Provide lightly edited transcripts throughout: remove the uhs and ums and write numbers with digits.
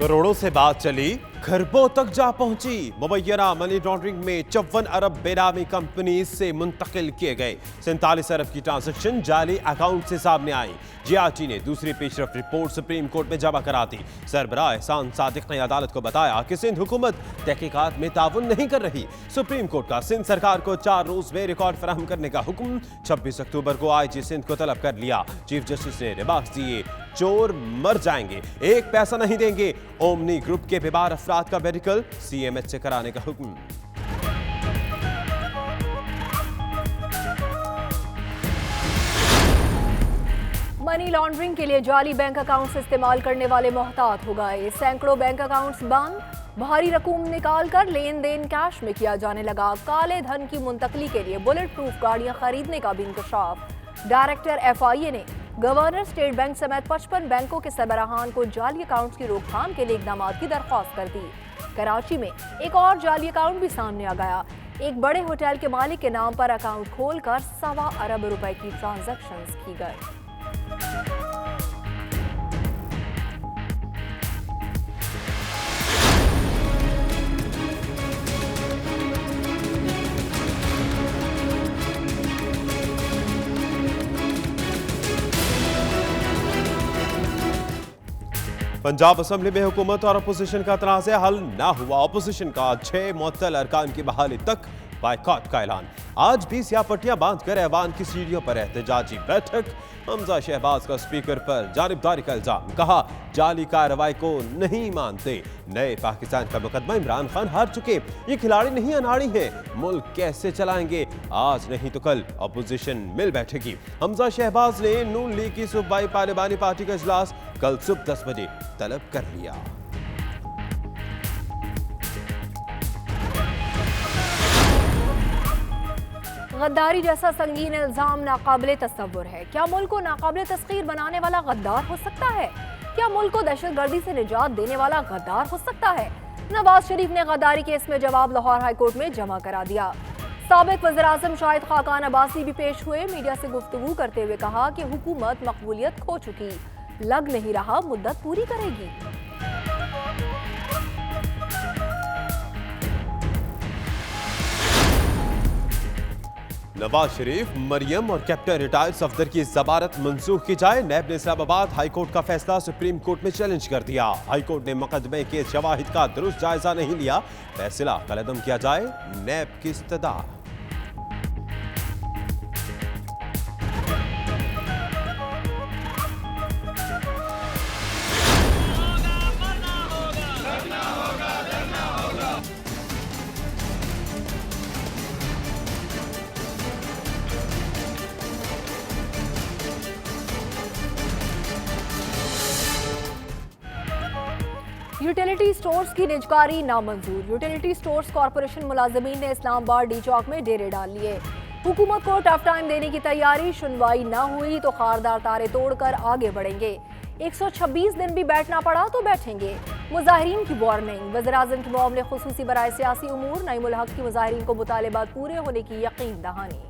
करोड़ों से बात चली, खरबों तक जा पहुंची। मुबैना मनी लॉन्ड्रिंग में 54 अरब बेनामी कंपनी से मुंतकिल किए गए। 47 अरब की ट्रांजैक्शन जाली अकाउंट से सामने आई। जीआरटी ने दूसरी पेशरफ रिपोर्ट सुप्रीम कोर्ट में जमा करा दी। सरबराह एहसान सादिक ने अदालत को बताया कि सिंध हुकूमत तहकीकात में ताउन नहीं कर रही। सुप्रीम कोर्ट का सिंध सरकार को 4 रोज में रिकॉर्ड फराहम करने का हुक्म। 26 अक्टूबर को आईजी सिंध को तलब कर लिया। चीफ जस्टिस ने रिमार्क्स दिए, चोर मर जाएंगे, एक पैसा नहीं देंगे। ओमनी ग्रुप के बीमार अफराद का मेडिकल सीएमएच से कराने का हुक्म। मनी लॉन्ड्रिंग के लिए जाली बैंक अकाउंट्स इस्तेमाल करने वाले मोहतात हो गए। सैकड़ों बैंक अकाउंट्स बंद, भारी रकूम निकालकर लेन देन कैश में किया जाने लगा। काले धन की मुंतकली के लिए बुलेट प्रूफ गाड़ियां खरीदने का भी इंकशाफ। डायरेक्टर एफआईए ने गवर्नर, स्टेट बैंक समेत 55 बैंकों के सरबराहान को जाली अकाउंट्स की रोकथाम के लिए इकदाम की दरख्वास्त कर दी। कराची में एक और जाली अकाउंट भी सामने आ गया। एक बड़े होटल के मालिक के नाम पर अकाउंट खोलकर 1.25 अरब रुपए की ट्रांजैक्शंस की गई। पंजाब असम्बली में हुकूमत और अपोजिशन का तनाज़ा हल ना हुआ। अपोजिशन का 6 मुअत्तल अरकान की बहाली तक बायकॉट का ऐलान। आज भी स्याह पट्टियां बांधकर ऐवान की सीढ़ियों पर एहतजाजी बैठक। हमजा शहबाज का स्पीकर पर जानिबदारी का इल्जाम, कहा जाली कार्रवाई को नहीं मानते। नए पाकिस्तान का मुकदमा इमरान खान हार चुके, ये खिलाड़ी नहीं अनाड़ी हैं, मुल्क कैसे चलाएंगे। आज नहीं तो कल अपोजिशन मिल बैठेगी। हमजा शहबाज ने नून लीग की सूबाई पार्लिमानी पार्टी का इजलास कल सुबह 10 बजे तलब कर लिया। गद्दारी जैसा संगीन इल्जाम नाकाबिले तस्वुर है। क्या मुल्क को नाकाबिले तस्खीर बनाने वाला गद्दार हो सकता है? क्या मुल्क को दहशतगर्दी से निजात देने वाला गद्दार हो सकता है? नवाज शरीफ ने गद्दारी केस में जवाब लाहौर हाईकोर्ट में जमा करा दिया। साबिक वज़ीर-ए-आज़म शाहिद खाकान अब्बासी भी पेश हुए। मीडिया से गुफ्तगू करते हुए कहा कि हुकूमत मकबूलियत खो चुकी, लग नहीं रहा मुद्दत पूरी करेगी। नवाज शरीफ, मरियम और कैप्टन रिटायर्ड सफदर की जमानत मंसूख की जाए। नैब ने इस्लामाबाद हाईकोर्ट का फैसला सुप्रीम कोर्ट में चैलेंज कर दिया। हाईकोर्ट ने मुकदमे के शवाहिद का दुरुस्त जायजा नहीं लिया, फैसला कलअदम किया जाए। नैब की इस्तदा। यूटिलिटी स्टोर्स की निजकारी नामंजूर। यूटिलिटी स्टोर्स कॉरपोरेशन मुलाजमीन ने इस्लामाबाद डी चौक में डेरे डाल लिए। हुकूमत को टफ टाइम देने की तैयारी। सुनवाई न हुई तो खारदार तारे तोड़कर आगे बढ़ेंगे। 126 दिन भी बैठना पड़ा तो बैठेंगे। मुजाहिरीन की वार्निंग। वज़ीर-ए-आज़म के मामले खुसूसी बराए सियासी उमूर। नईमुल हक की मुजाहिरीन को मुतालिबात पूरे होने की यकीन दहानी।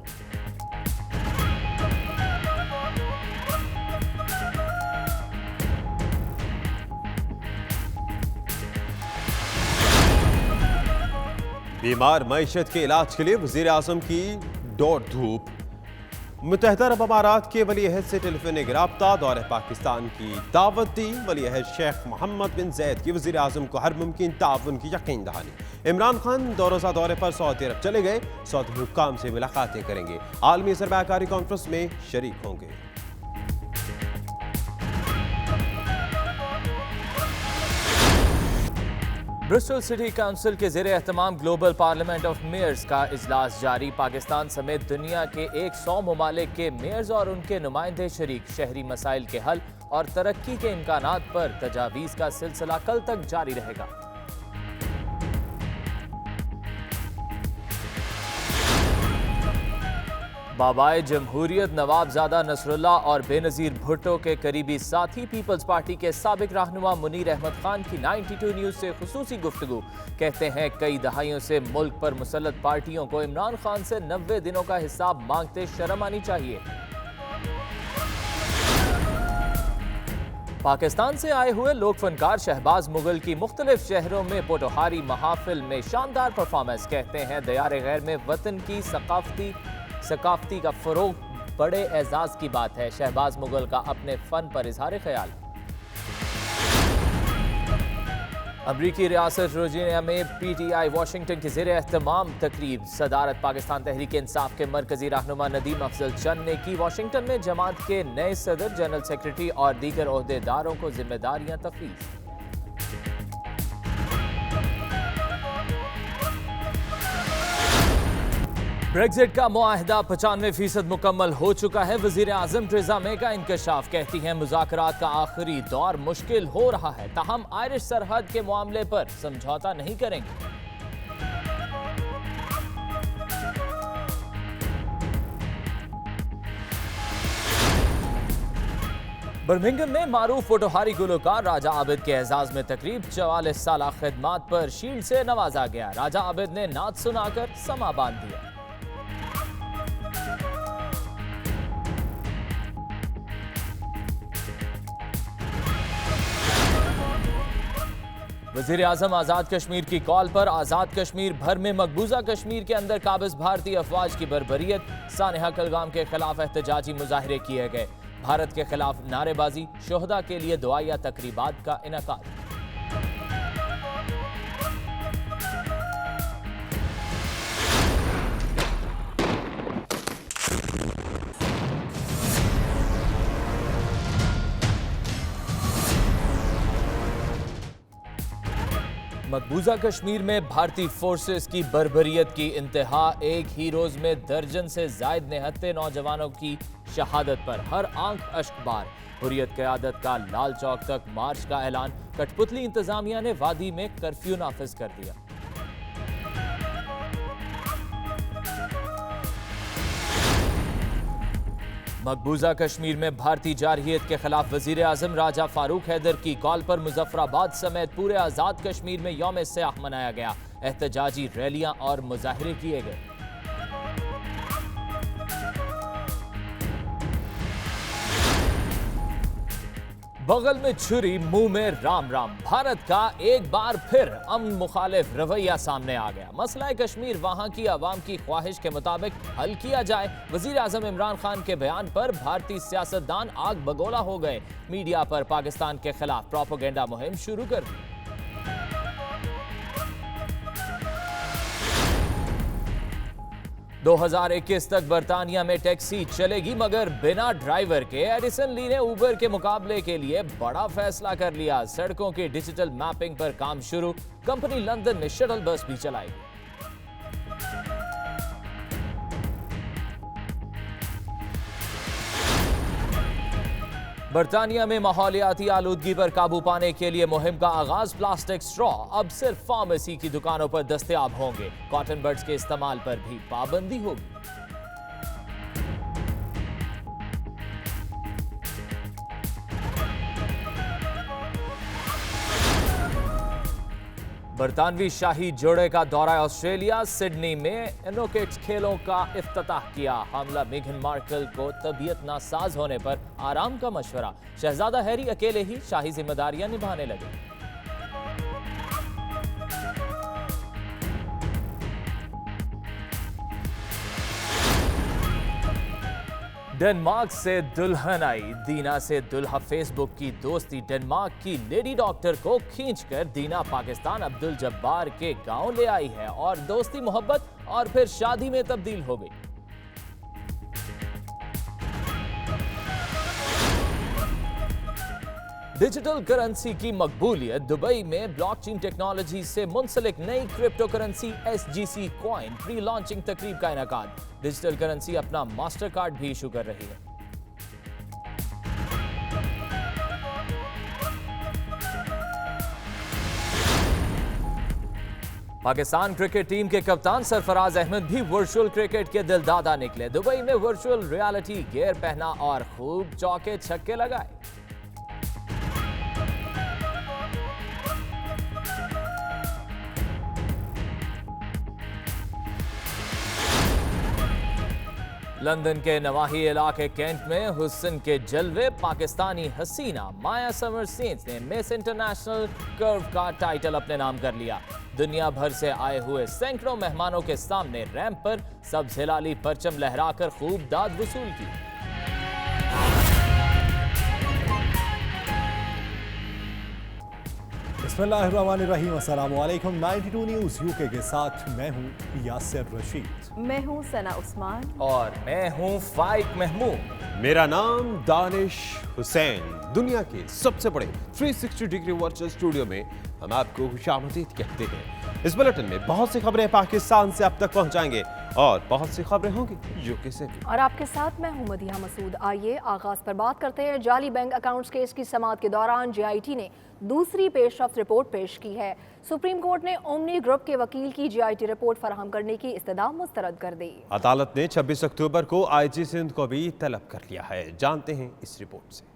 बीमार मईशत के इलाज के लिए वज़ीर आज़म की दौड़ धूप। मुत्तहिदा अरब अमारात के वली अहद से टेलीफोनिक राब्ता। दौरे पाकिस्तान की दावत दी। वली अहद शेख मोहम्मद बिन जैद की वज़ीर आज़म को हर मुमकिन ताउन की यकीन दहानी। इमरान खान दौरोज़ा दौरे पर सऊदी अरब चले गए। सऊदी हुक्काम से मुलाकातें करेंगे। आलमी सरमायाकारी कॉन्फ्रेंस में शरीक होंगे। ब्रिस्टल सिटी काउंसिल के ज़ेरे एहतमाम ग्लोबल पार्लियामेंट ऑफ मेयर्स का इजलास जारी। पाकिस्तान समेत दुनिया के 100 ममालिक के मेयर्स और उनके नुमाइंदे शरीक। शहरी मसाइल के हल और तरक्की के इम्कानात पर तजावीज़ का सिलसिला कल तक जारी रहेगा। बाबाए जमहूरियत नवाबजादा नसरुल्ला और बेनज़ीर भुट्टो के करीबी साथी पीपल्स पार्टी के साबिक रहनुमा मुनीर अहमद खान की 92 न्यूज़ से खुसूसी गुफ्तगू। कहते हैं कई दहाइयों से मुल्क पर मुसल्लत पार्टियों को इमरान खान से 90 दिनों का हिसाब मांगते शर्म आनी चाहिए। पाकिस्तान से आए हुए लोक फनकार शहबाज मुगल की मुख्तलिफ शहरों में पोटोहारी महाफिल में शानदार परफॉर्मेंस। कहते हैं दयार गैर में वतन की सकाफती का फरोग बड़े एजाज की बात है। शहबाज मुगल का अपने फन पर इजहार ख्याल। अमरीकी रियासत वर्जीनिया में PTI वाशिंगटन की ज़ेर एहतमाम तकरीब। सदारत पाकिस्तान तहरीक इंसाफ के मरकजी रहनुमा नदीम अफजल चंद ने की। वाशिंगटन में जमात के नए सदर, जनरल सेक्रेटरी और दीगर ओहदेदारों को जिम्मेदारियां तफवीज़। ब्रेक्जिट का मुआहदा 95% मुकम्मल हो चुका है। वजीर आजम टेरेसा मे का इंकशाफ। कहती हैं मुज़ाकरात का आखिरी दौर मुश्किल हो रहा है, ताहम आयरिश सरहद के मामले पर समझौता नहीं करेंगे। बर्मिंघम में मारूफ पोटोहारी गुलकार राजा आबिद के एजाज में तकरीब। 44 साल खिदमात पर शील्ड से नवाजा गया। राजा आबिद ने नात सुनाकर समा बांध दिया। वज़ीर आज़म आज़ाद कश्मीर की कॉल पर आज़ाद कश्मीर भर में मकबूजा कश्मीर के अंदर काबिज भारतीय अफवाज की बर्बरियत। सानिहा कलगाम के खिलाफ एहतजाजी मुजाहरे किए गए। भारत के खिलाफ नारेबाजी, शोहदा के लिए दुआया तकरीबात का इनेकाद। मकबूजा कश्मीर में भारतीय फोर्सेस की बर्बरियत की इंतहा। एक ही रोज में दर्जन से जायद निहत्थे नौजवानों की शहादत पर हर आंख अश्कबार। हुर्रियत क़यादत का लाल चौक तक मार्च का ऐलान। कठपुतली इंतजामिया ने वादी में कर्फ्यू नाफिज कर दिया। मकबूजा कश्मीर में भारतीय जारहियत के खिलाफ वजीर आजम राजा फारूक हैदर की कॉल पर मुजफ्फराबाद समेत पूरे आजाद कश्मीर में यौम स्याह मनाया गया। एहतजाजी रैलियां और मुजाहरे किए गए। बगल में छुरी, मुंह में राम राम। भारत का एक बार फिर अमन मुखालिफ रवैया सामने आ गया। मसला कश्मीर वहां की आवाम की ख्वाहिश के मुताबिक हल किया जाए। वजीर आजम इमरान खान के बयान पर भारतीय सियासतदान आग बगोला हो गए। मीडिया पर पाकिस्तान के खिलाफ प्रोपेगेंडा मुहिम शुरू कर दी। 2021 तक बर्तानिया में टैक्सी चलेगी मगर बिना ड्राइवर के। एडिसन ली ने उबर के मुकाबले के लिए बड़ा फैसला कर लिया। सड़कों की डिजिटल मैपिंग पर काम शुरू। कंपनी लंदन में शटल बस भी चलाएगी। बर्तानिया में माहौलियाती आलूदगी पर काबू पाने के लिए मुहिम का आगाज। प्लास्टिक स्ट्रॉ अब सिर्फ फार्मेसी की दुकानों पर दस्तयाब होंगे। कॉटन बड्स के इस्तेमाल पर भी पाबंदी होगी। बरतानवी शाही जोड़े का दौरा ऑस्ट्रेलिया। सिडनी में इनोकेट्स खेलों का इफ्तिताह किया। हमला मेघन मार्कल को तबीयत नासाज होने पर आराम का मशवरा। शहजादा हैरी अकेले ही शाही जिम्मेदारियां निभाने लगे। डेनमार्क से दुल्हन आई। दीना से दुल्हा। फेसबुक की दोस्ती। डेनमार्क की लेडी डॉक्टर को खींचकर दीना पाकिस्तान अब्दुल जब्बार के गांव ले आई है और दोस्ती मोहब्बत और फिर शादी में तब्दील हो गई। डिजिटल करेंसी की मकबूलियत। दुबई में ब्लॉकचेन टेक्नोलॉजी से मुंसलिक नई crypto currency SGC coin pre launching तकरीब का इनेकाद। डिजिटल करेंसी अपना मास्टर कार्ड भी इशू कर रही है। पाकिस्तान क्रिकेट टीम के कप्तान सरफराज अहमद भी वर्चुअल क्रिकेट के दिलदादा निकले। दुबई में वर्चुअल रियलिटी गियर पहना और खूब चौके छक्के लगाए। लंदन के नवाही इलाके कैंट में हुस्न के जलवे, पाकिस्तानी हसीना माया समर सेंस ने मिस इंटरनेशनल कर्व का टाइटल अपने नाम कर लिया। दुनिया भर से आए हुए सैकड़ों मेहमानों के सामने रैंप पर सब्ज हिलाली परचम लहराकर खूब दाद वसूल की। बिस्मिल्लाहिर्रहमानिर्रहीम, अस्सलाम वालेकुम। 92 न्यूज़ यूके के साथ मैं हूँ यासिर रशीद। मैं हूँ सना उस्मान और मैं हूँ फाइक महमूद। मेरा नाम दानिश हुसैन। दुनिया के सबसे बड़े 360 डिग्री वर्चुअल स्टूडियो में हम आपको खुशामदीद कहते हैं। इस बुलेटिन में बहुत सी खबरें पाकिस्तान से अब तक पहुंचाएंगे और बहुत सी खबरें होंगी यूके से भी। और आपके साथ मैं हूँ मदिहा मसूद। आइए आगाज पर बात करते हैं। जाली बैंक अकाउंट्स केस की समाअत के दौरान JIT ने दूसरी पेशरफ्त रिपोर्ट पेश की है। सुप्रीम कोर्ट ने ओमनी ग्रुप के वकील की JIT रिपोर्ट फराहम करने की इस्तदा मुस्तरद कर दी। अदालत ने 26 अक्टूबर को IG सिंध को भी तलब कर लिया है। जानते हैं इस रिपोर्ट से।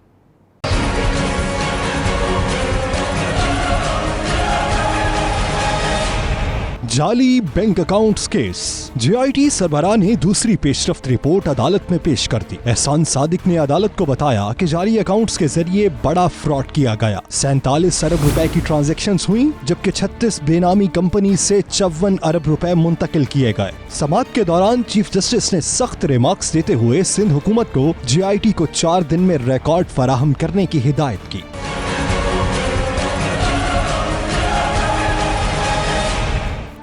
जाली बैंक अकाउंट्स केस। JIT सरबराह ने दूसरी पेशरफ्त रिपोर्ट अदालत में पेश कर दी। एहसान सादिक ने अदालत को बताया कि जाली अकाउंट्स के जरिए बड़ा फ्रॉड किया गया। 47 अरब रुपए की ट्रांजैक्शंस हुई, जबकि 36 बेनामी कंपनी से 54 अरब रुपए मुंतकिल किए गए। समाअत के दौरान चीफ जस्टिस ने सख्त रिमार्क्स देते हुए सिंध हुकूमत को JIT को 4 दिन में रिकॉर्ड फराहम करने की हिदायत की।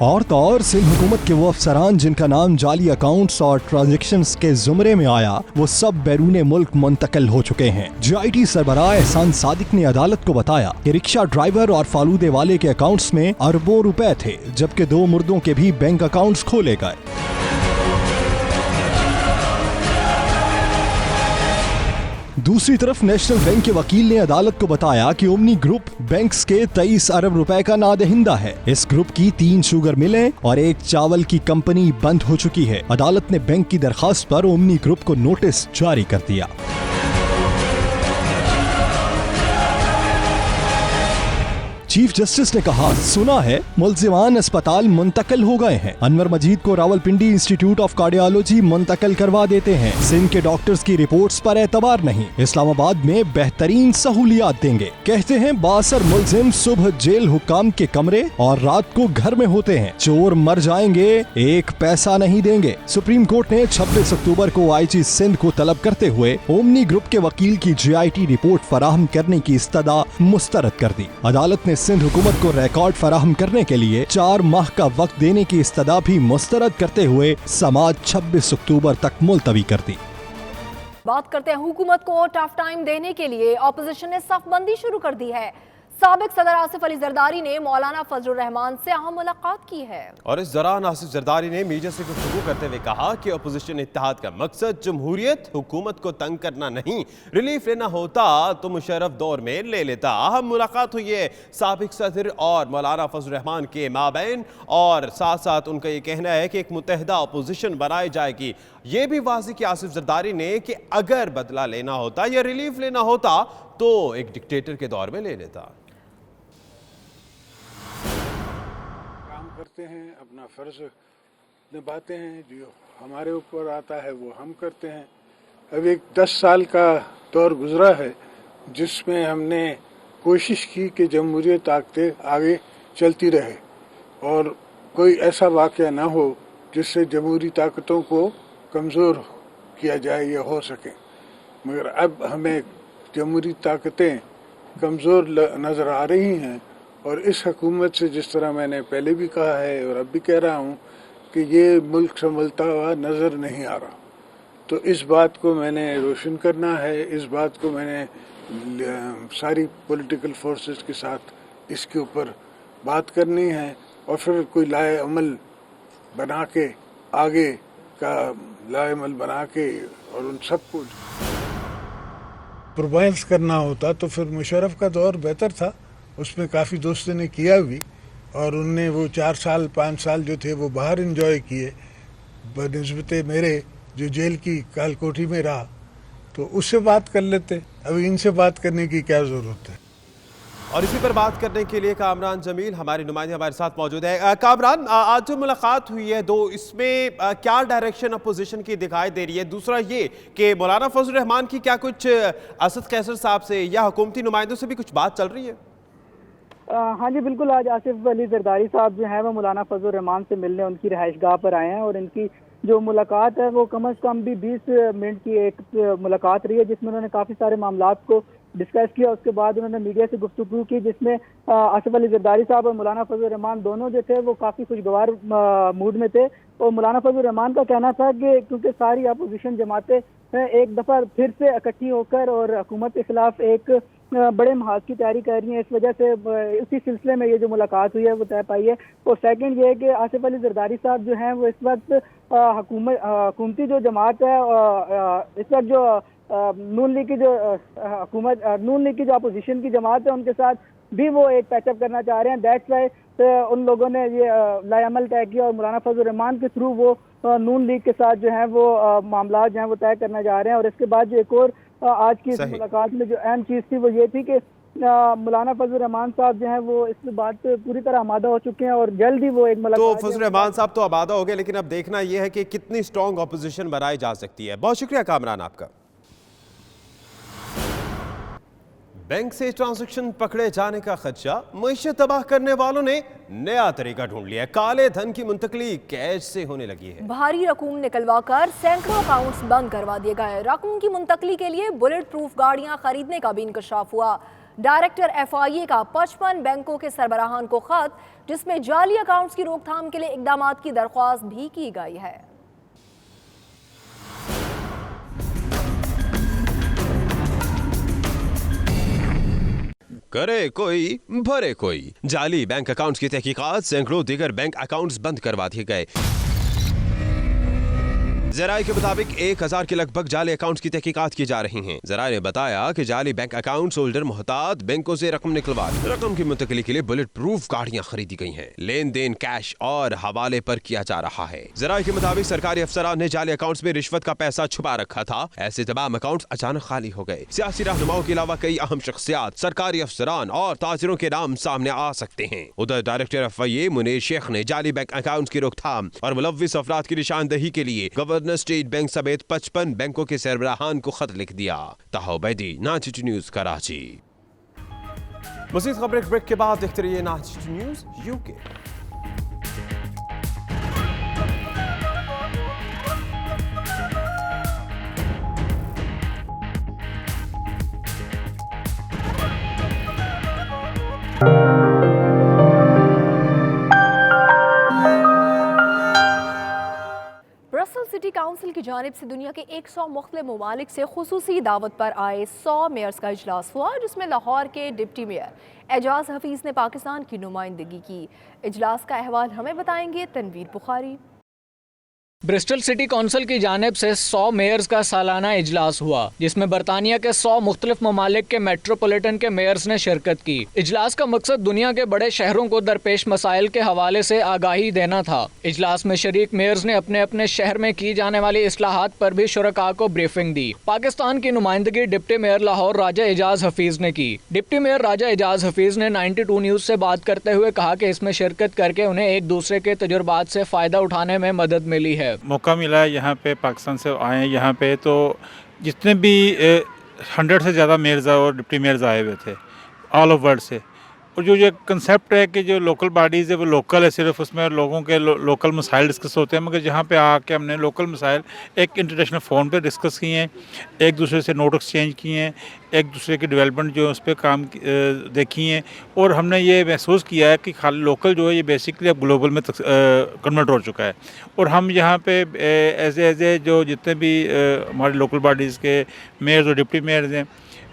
और तो और सिंध हुकूमत के वो अफसरान जिनका नाम जाली अकाउंट्स और ट्रांजैक्शंस के जुमरे में आया, वो सब बैरूने मुल्क मुंतकिल हो चुके हैं। JIT सरबराह एहसान सादिक ने अदालत को बताया कि रिक्शा ड्राइवर और फालूदे वाले के अकाउंट्स में अरबों रुपए थे, जबकि 2 मुर्दों के भी बैंक अकाउंट्स खोले गए। दूसरी तरफ नेशनल बैंक के वकील ने अदालत को बताया कि ओमनी ग्रुप बैंक्स के 23 अरब रुपए का नादहिंदा है। इस ग्रुप की 3 शुगर मिलें और 1 चावल की कंपनी बंद हो चुकी है। अदालत ने बैंक की दरखास्त पर ओमनी ग्रुप को नोटिस जारी कर दिया। चीफ जस्टिस ने कहा, सुना है मुल्जिमान अस्पताल मुंतकिल हो गए हैं। अनवर मजीद को रावलपिंडी इंस्टीट्यूट ऑफ कार्डियोलॉजी मुंतकिल करवा देते हैं। सिंध के डॉक्टर्स की रिपोर्ट्स पर एतबार नहीं। इस्लामाबाद में बेहतरीन सहूलियात देंगे। कहते हैं बासर मुल्जिम सुबह जेल हुक्काम के कमरे और रात को घर में होते हैं। चोर मर जाएंगे, 1 पैसा नहीं देंगे। सुप्रीम कोर्ट ने 26 अक्टूबर को IG सिंध को तलब करते हुए ओमनी ग्रुप के वकील की JIT रिपोर्ट फराहम करने की इस्तदा मुस्तरद कर दी। अदालत ने सिंध हुकूमत को रिकॉर्ड फराहम करने के लिए 4 माह का वक्त देने की इस्तदा भी मुस्तरद करते हुए समाअत 26 अक्टूबर तक मुलतवी कर दी। बात करते हैं हुकूमत को टफ टाइम देने के लिए ऑपोजिशन ने सफबंदी शुरू कर दी है। साबिक सदर आसिफ अली जरदारी ने मौलाना फजलुर रहमान से अहम मुलाकात की है और इस दौरान आसिफ जरदारी ने मीडिया से गुफ्तगू करते हुए कहा कि अपोजिशन इत्तेहाद का मकसद जमहूरियत हुकूमत को तंग करना नहीं, रिलीफ लेना होता तो मुशर्रफ दौर में ले लेता। अहम मुलाकात हुई है साबिक सदर और मौलाना फजलुर रहमान के माबैन और साथ साथ उनका ये कहना है कि एक मुत्तहिदा अपोजिशन बनाई जाएगी। ये भी वाज़ेह किया आसिफ जरदारी ने कि अगर बदला लेना होता या रिलीफ लेना होता तो एक डिक्टेटर के दौर में ले लेता। करते हैं, अपना फ़र्ज निभाते हैं, जो हमारे ऊपर आता है वो हम करते हैं। अब एक 10 साल का दौर गुजरा है जिसमें हमने कोशिश की कि जमहूरियत ताकतें आगे चलती रहे और कोई ऐसा वाक़या ना हो जिससे जमहूरी ताकतों को कमज़ोर किया जाए या हो सके। मगर अब हमें जमहूरी ताकतें कमज़ोर नज़र आ रही हैं और इस हुकूमत से, जिस तरह मैंने पहले भी कहा है और अब भी कह रहा हूँ, कि ये मुल्क संभलता हुआ नज़र नहीं आ रहा। तो इस बात को मैंने रोशन करना है, इस बात को मैंने सारी पॉलिटिकल फोर्सेस के साथ इसके ऊपर बात करनी है और फिर कोई लाए अमल बना के, आगे का लाए अमल बना के और उन सबको प्रोवाइड करना होता। तो फिर मुशर्रफ का दौर बेहतर था, उसमें काफ़ी दोस्तों ने किया भी और उनने वो 4 साल 5 साल जो थे वो बाहर एंजॉय किए बनिस्बत मेरे जो जेल की कालकोठी में रहा। तो उससे बात कर लेते, अब इनसे बात करने की क्या ज़रूरत है। और इसी पर बात करने के लिए कामरान जमील हमारे नुमाइंदे हमारे साथ मौजूद है। कामरान, आज जो मुलाकात हुई है दो, इसमें क्या डायरेक्शन अपोजिशन की दिखाई दे रही है? दूसरा ये कि मौलाना फजल रहमान की क्या कुछ असद कैसर साहब से या हुकूमती नुमाइंदों से भी कुछ बात चल रही है? हाँ जी बिल्कुल, आज आसिफ अली जरदारी साहब जो है वो मौलाना फजल रहमान से मिलने उनकी रिहाइशगाह पर आए हैं और इनकी जो मुलाकात है वो कम से कम भी 20 मिनट की एक मुलाकात रही है, जिसमें उन्होंने काफ़ी सारे मामलात को डिस्कस किया। उसके बाद उन्होंने मीडिया से गुफ्तगू की, जिसमें आसिफ अली जरदारी साहब और मौलाना फजल रहमान दोनों जो थे वो काफ़ी खुशगवार मूड में थे। और मौलाना फजल रहमान का कहना था कि क्योंकि सारी अपोजिशन जमातें एक दफ़ा फिर से इकट्ठी होकर और हुकूमत के खिलाफ एक बड़े महाज की तैयारी कर रही है, इस वजह से उसी सिलसिले में ये जो मुलाकात हुई है वो तय पाई है। और सेकंड ये है कि आसिफ अली जरदारी साहब जो हैं वो इस वक्त हुकूमती जो जमात है, इस वक्त जो नून लीग की जो हुकूमत, नून लीग की जो अपोजिशन की जमात है उनके साथ भी वो एक पैचअप करना चाह रहे हैं। दैट्स वाई उन लोगों ने ये लायामल तय किया और मौलाना फजल रहमान के थ्रू वो नून लीग के साथ जो है वो मामला जो है वो तय करना चाह रहे हैं। और इसके बाद जो एक और आज की इस मुलाकात में जो अहम चीज़ थी वो ये थी कि मौलाना फजल रहमान साहब जो हैं वो इस बात पे पूरी तरह आमादा हो चुके हैं और जल्द ही वो एक मुलाकात। तो फजल रहमान साहब तो आमादा हो गए, लेकिन अब देखना यह है कि कितनी स्ट्रॉन्ग अपोजिशन बनाई जा सकती है। बहुत शुक्रिया कामरान आपका। बैंक से ट्रांजैक्शन पकड़े जाने का खदशा, मईशत तबाह करने वालों ने नया तरीका ढूंढ लिया है। काले धन की मुंतकली कैश से होने लगी है। भारी रकूम निकलवा कर सैकड़ों अकाउंट्स बंद करवा दिए गए। रकूम की मुंतकली के लिए बुलेट प्रूफ गाड़ियां खरीदने का भी इंकशाफ हुआ। डायरेक्टर FIA का 55 बैंकों के सरबराहान को खत, जिसमें जाली अकाउंट्स की रोकथाम के लिए इकदाम की दरख्वास्त भी की गई है। करे कोई भरे कोई, जाली बैंक अकाउंट्स की तहकीकात, सैकड़ों दीगर बैंक अकाउंट्स बंद करवा दिए गए। जराये के मुताबिक 1000 के लगभग जाली अकाउंट्स की तहकीकात की जा रही हैं। जराये ने बताया कि जाली बैंक अकाउंट्स होल्डर मोहतात बैंकों से रकम निकलवा रकम की मुंतकली के लिए बुलेट प्रूफ गाड़ियां खरीदी गई हैं। लेन देन कैश और हवाले पर किया जा रहा है। जराये के मुताबिक सरकारी अफसरान ने जाली अकाउंट्स में रिश्वत का पैसा छुपा रखा था। ऐसे तमाम अकाउंट्स अचानक खाली हो गए। सियासी रहनुमाओं के अलावा कई अहम शख्सियात, सरकारी अफसरान और ताजिरों के नाम सामने आ सकते हैं। उधर डायरेक्टर FIA मुनीर शेख ने जाली बैंक अकाउंट्स की रोकथाम और मुलव्विस अफराद की निशानदही के लिए गवर्नर स्टेट बैंक समेत 55 बैंकों के सरबराहान को खत लिख दिया। ताहा बैदी, नाचिट न्यूज, कराची। मज़ीद खबरें ब्रेक के बाद देखते रहिए नाचिट न्यूज UK। सिटी काउंसिल की जानिब से दुनिया के 100 मुख्तलिफ ममालिक से खुसूसी दावत पर आए 100 मेयर्स का इजलास हुआ, जिसमें लाहौर के डिप्टी मेयर एजाज हफीज ने पाकिस्तान की नुमाइंदगी की। इजलास का अहवाल हमें बताएंगे Tanveer Bukhari. Bristol City Council की जानिब से 100 मेयर्स का सालाना इजलास हुआ, जिसमें बरतानिया के 100 मुख्तलिफ ममालिक के मेट्रोपोलिटन के मेयर्स ने शिरकत की। इजलास का मकसद दुनिया के बड़े शहरों को दरपेश मसाइल के हवाले से आगाही देना था। इजलास में शरीक मेयर्स ने अपने अपने शहर में की जाने वाली इस्लाहात पर भी शुरका को ब्रीफिंग दी। पाकिस्तान की नुमाइंदगी डिप्टी मेयर लाहौर राजा एजाज हफीज ने की। डिप्टी मेयर राजा एजाज हफीज ने 92 न्यूज से बात करते हुए कहा कि इसमें शिरकत करके उन्हें एक दूसरे के तजुर्बात से फ़ायदा उठाने में मदद मिली है। मौका मिला है यहाँ पे, पाकिस्तान से आए हैं यहाँ पे, तो जितने भी 100 से ज़्यादा मेयर्स और डिप्टी मेयर्स आए हुए थे ऑल ओवर वर्ल्ड से। और जो ये कंसेप्ट है कि जो लोकल बॉडीज़ है वो लोकल है, सिर्फ उसमें लोगों के लोकल मसाइल डिस्कस होते हैं, मगर जहाँ पे आके हमने लोकल मसाइल एक इंटरनेशनल फ़ोन पे डिस्कस किए हैं, एक दूसरे से नोट एक्सचेंज किए हैं, एक दूसरे की डेवलपमेंट जो है उस पर काम देखी हैं। और हमने ये महसूस किया है कि खाली लोकल जो है ये बेसिकली अब ग्लोबल में कन्वर्ट हो चुका है। और हम यहाँ पे एज ए जो जितने भी हमारे लोकल बॉडीज़ के मेयर्स और डिप्टी मेयर्स हैं,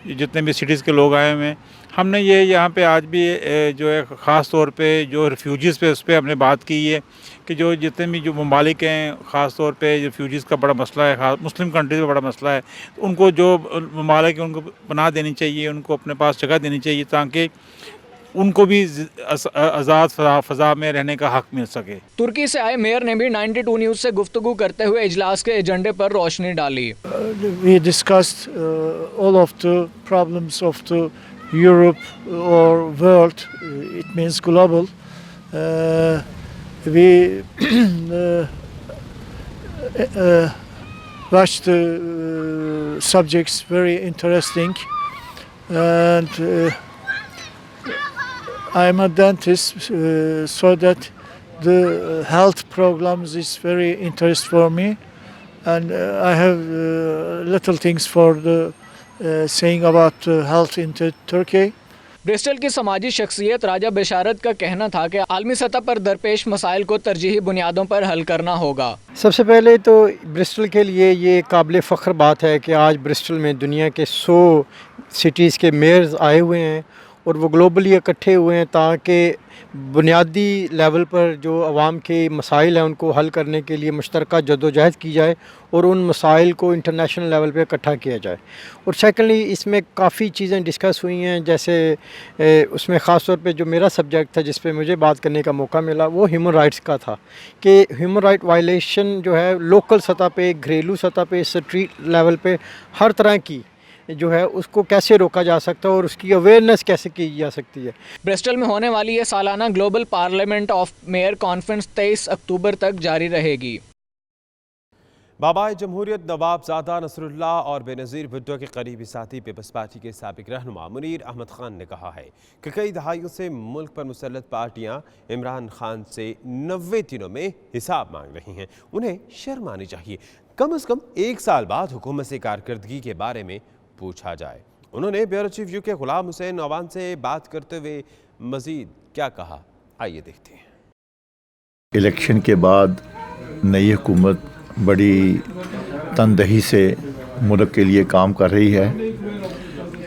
जितने भी सिटीज़ के लोग आए हुए हैं, हमने ये यहाँ पे आज भी जो है ख़ास तौर पे जो रिफ्यूजीज़ पे उस पर हमने बात की है कि जो जितने भी जो ममालिक हैं, ख़ास तौर पे रिफ्यूजीज़ का बड़ा मसला है, ख़ास मुस्लिम कंट्रीज़ में बड़ा मसला है, तो उनको जो ममालिक हैं उनको पनाह देनी चाहिए, उनको अपने पास जगह देनी चाहिए ताकि उनको भी आज़ाद फ़ज़ा में रहने का हक़ मिल सके। तुर्की से आए मेयर ने भी 92 न्यूज़ से गुफ्तगू करते हुए इजलास के एजेंडे पर रोशनी डाली। We discussed all of the problems of the Europe or world, it means global. We watched the subjects very interesting, and I'm a dentist, so that the health programs is very interest for me, and I have little things for the saying about health in Turkey. Bristol की समाजी शख्सियत राजा बिशारत का कहना था कि आलमी सतह पर दरपेश मसाइल को तरजीही बुनियादों पर हल करना होगा। सबसे पहले तो ब्रिस्टल के लिए ये काबिल फ़ख्र बात है कि आज ब्रिस्टल में दुनिया के 100 सिटीज़ के मेयर्स आए हुए हैं और वो ग्लोबली इकट्ठे हुए हैं ताकि बुनियादी लेवल पर जो आवाम के मसाइल हैं उनको हल करने के लिए मुश्तरका जद्दोजहद की जाए और उन मसाइल को इंटरनेशनल लेवल पे इकट्ठा किया जाए। और सेकेंडली इसमें काफ़ी चीज़ें डिस्कस हुई हैं, जैसे उसमें ख़ास तौर पे जो मेरा सब्जेक्ट था जिस पे मुझे बात करने का मौका मिला वो ह्यूमन राइट्स का था कि ह्यूमन राइट वायलेशन जो है लोकल सतह पे, घरेलू सतह पे, स्ट्रीट लेवल पे हर तरह की जो है उसको कैसे रोका जा सकता है और उसकी अवेयरनेस कैसे की जा सकती है। ब्रिस्टल में होने वाली ये सालाना global parliament of mayor conference 23 अक्टूबर तक जारी रहेगी। बाबाए जमहूरियत नवाबजादा नसरुल्लाह और बेनज़ीर भुट्टो के करीबी साथी पीपल्स पार्टी के साबिक रहनुमा मुनीर अहमद खान ने कहा है कि कई दहाइयों से मुल्क पर मुसल्लत पार्टियां इमरान खान से 90 दिनों में हिसाब मांग रही हैं। उन्हें शर्म आनी चाहिए। कम से कम 1 साल बाद हुकूमत से कारकर्दगी के बारे में पूछा जाए। उन्होंने bureau chief UK Ghulam Hussain Awan से बात करते हुए मजीद क्या कहा, आइए देखते हैं। इलेक्शन के बाद नई हुकूमत बड़ी तनदही से मुल्क के लिए काम कर रही है।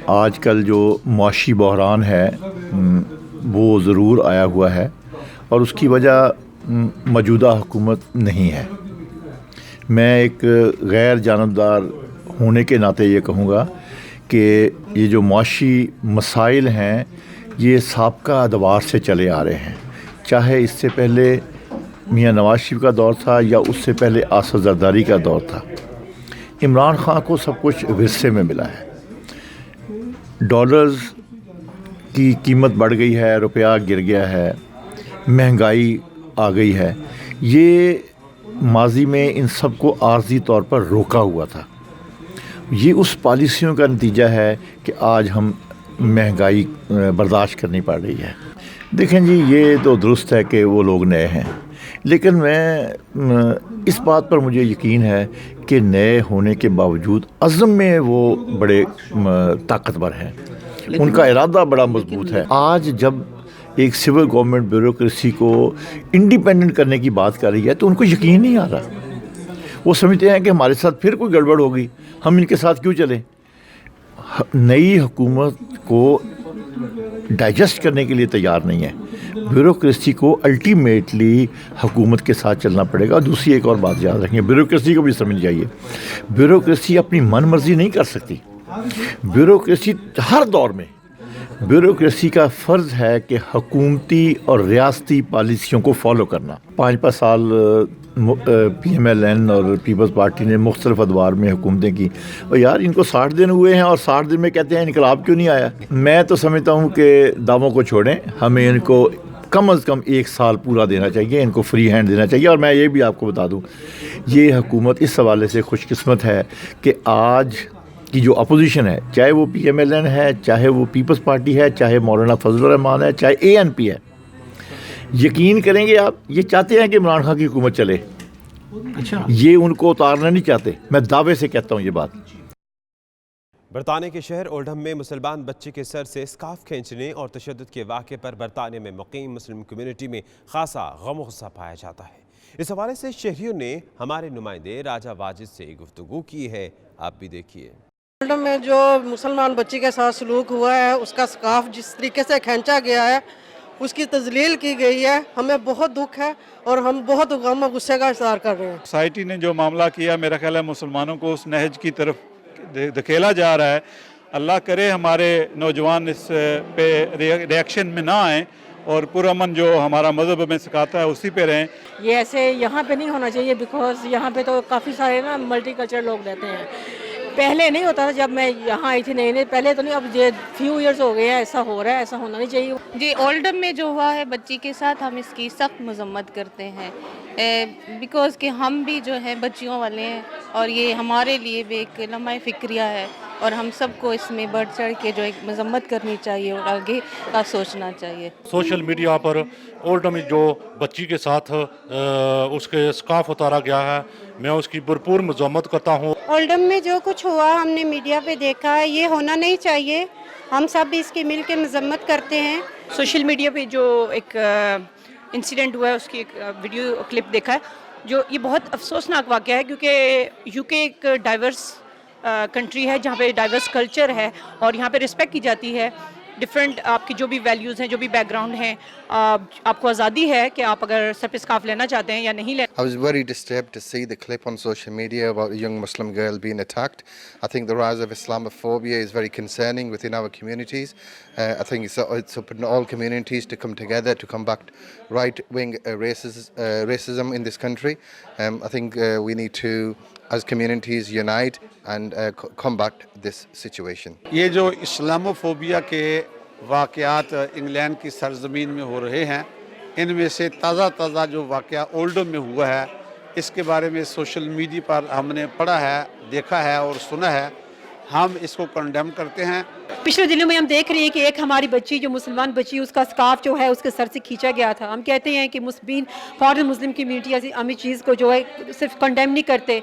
आजकल जो मुआशी बहरान है वो ज़रूर आया हुआ है और उसकी वजह मौजूदा हुकूमत नहीं है। मैं एक गैर जानबदार होने के नाते ये कहूँगा कि ये जो मुआशी मसाइल हैं ये साबका अदवार से चले आ रहे हैं, चाहे इससे पहले मियाँ नवाज शरीफ का दौर था या उससे पहले आसफ़ ज़रदारी का दौर था। इमरान खान को सब कुछ विरसे में मिला है। डॉलर्स की कीमत बढ़ गई है, रुपया गिर गया है, महंगाई आ गई है। ये माजी में इन सब को आर्जी तौर पर रोका हुआ था। ये उस पॉलिसियों का नतीजा है कि आज हम महंगाई बर्दाश्त करनी पड़ रही है। देखें जी, ये तो दुरुस्त है कि वो लोग नए हैं, लेकिन मैं इस बात पर मुझे यकीन है कि नए होने के बावजूद अज़्म में वो बड़े ताकतवर हैं, उनका इरादा बड़ा मजबूत है। आज जब एक सिविल गवर्नमेंट ब्यूरोक्रेसी को इंडिपेंडेंट करने की बात कर रही है तो उनको यकीन नहीं आ रहा। वो समझते हैं कि हमारे साथ फिर कोई गड़बड़ होगी, हम इनके साथ क्यों चलें। नई हुकूमत को डाइजेस्ट करने के लिए तैयार नहीं है। ब्यूरोक्रेसी को अल्टीमेटली हुकूमत के साथ चलना पड़ेगा। दूसरी एक और बात याद रखें, ब्यूरोक्रेसी को भी समझ जाइए, ब्यूरोक्रेसी अपनी मन मर्जी नहीं कर सकती। ब्यूरोक्रेसी हर दौर में ब्यूरोक्रेसी का फ़र्ज़ है कि हुकूमती और रियासती पॉलिसियों को फॉलो करना। 5-5 साल PMLN और पीपल्स पार्टी ने मुख्तलिफ अदवार में हुकूमतें की और यार इनको 60 दिन हुए हैं और 60 दिन में कहते हैं इनकलाब क्यों नहीं आया। मैं तो समझता हूँ कि दावों को छोड़ें, हमें इनको कम से कम 1 साल पूरा देना चाहिए, इनको फ्री हैंड देना चाहिए। और मैं ये भी आपको बता दूँ, ये हुकूमत इस हवाले से खुशकिस्मत है कि आज की जो अपोजिशन है, चाहे वो PMLN है, चाहे वो पीपल्स पार्टी है, चाहे मौलाना फजलुर रहमान है, चाहे ANP है, यकीन करेंगे आप, ये चाहते हैं कि इमरान खान की हुकूमत चले। अच्छा, ये उनको उतारना नहीं चाहते। मैं दावे से कहता हूँ ये बात। बरतानिया के शहर ओल्डहम में मुसलमान बच्चे के सर से स्कार्फ खींचने और तशद्दुद के वाक़े पर बरतानिया में मुकीम मुस्लिम कम्युनिटी में खासा गम गुस्सा पाया जाता है। इस हवाले से शहरियों ने हमारे नुमाइंदे राजा वाजिद से गुफ्तगू की है, आप भी देखिए। ओल्डहम में जो मुसलमान बच्ची के साथ सलूक हुआ है, उसका स्कार्फ जिस तरीके से खींचा गया है, उसकी तजलील की गई है, हमें बहुत दुख है और हम बहुत गम और गुस्से का इज़हार कर रहे हैं। सोसाइटी ने जो मामला किया, मेरा ख्याल है मुसलमानों को उस नहज की तरफ धकेला जा रहा है। अल्लाह करे हमारे नौजवान इस पे रिएक्शन में ना आए और पुरअमन जो हमारा मज़हब में सिखाता है उसी पे रहें। ये ऐसे यहाँ पे नहीं होना चाहिए, बिकॉज यहाँ पे तो काफ़ी सारे ना मल्टी कल्चर लोग रहते हैं। पहले नहीं होता था जब मैं यहाँ आई थी नए पहले तो नहीं, अब ये फ्यू इयर्स हो गए हैं ऐसा हो रहा है, ऐसा होना नहीं चाहिए। जी ओल्डम में जो हुआ है बच्ची के साथ हम इसकी सख्त मजम्मत करते हैं बिकॉज कि हम भी जो है बच्चियों वाले हैं और ये हमारे लिए भी एक लम्हा फ़िक्रिया है और हम सबको इसमें बढ़ चढ़ के जो एक मजम्मत करनी चाहिए और आगे का सोचना चाहिए। सोशल मीडिया पर ओल्डम में जो बच्ची के साथ उसके स्काफ उतारा गया है, मैं उसकी भरपूर मजम्मत करता हूँ। ओल्डम में जो कुछ हुआ हमने मीडिया पे देखा है, ये होना नहीं चाहिए, हम सब भी इसकी मिल के मजम्मत करते हैं। सोशल मीडिया पे जो एक इंसिडेंट हुआ है उसकी एक वीडियो क्लिप देखा है, जो ये बहुत अफसोसनाक वाक़या है क्योंकि यूके एक डाइवर्स कंट्री है जहाँ पे डाइवर्स कल्चर है और यहाँ पे रिस्पेक्ट की जाती है। डिफरेंट आपकी जो भी वैल्यूज़ हैं, जो भी बैकग्राउंड हैं, आपको आज़ादी है कि आप अगर सर पे स्कार्फ लेना चाहते हैं या नहीं ले। I was very disturbed to see the clip on social media about a young Muslim girl being attacked. I think the rise of Islamophobia is very concerning within our communities. I think it's up to all communities to come together to combat right-wing racism in this country. I think we need to, as communities, unite and combat this situation. ये जो Islamophobia के वाक़यात England की सरज़मीन में हो रहे हैं, इनमें से ताज़ा जो वाक़या ओल्डम में हुआ है, इसके बारे में सोशल मीडिया पर हमने पढ़ा है, देखा है और सुना है। हम इसको कंडेम करते हैं। पिछले दिनों में हम देख रहे हैं कि एक हमारी बच्ची जो मुसलमान बच्ची, उसका स्कार्फ जो है उसके सर से खींचा गया था। हम कहते हैं कि फॉरेन मुस्लिम कम्यूनिटी ऐसी अमी चीज़ को जो है सिर्फ कंडेम नहीं करते।